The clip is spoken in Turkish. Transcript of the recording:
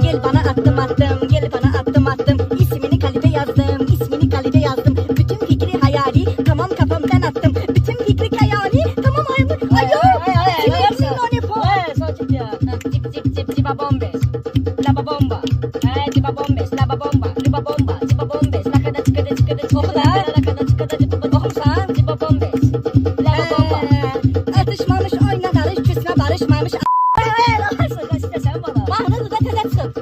Gel bana attım attım, gel bana attım attım. İsmini kalite yazdım, ismini kalite yazdım. Bütün fikri hayali, tamam kafamdan attım. Bütün fikri hayali, tamam hayali. Sakin ya. Cip cip cip ciba bombes. Laba bomba. Ciba bombes. Laba bomba. Ciba bomba. Ciba bombes. Lakada çıkada çıkada çıkada. Lakada çıkada çıkada. Okumsan. Ciba bombes. Laba bomba. Atışmamış oyna barış, küsme barışmamış. Sen bana. Mahnı da tezatçım.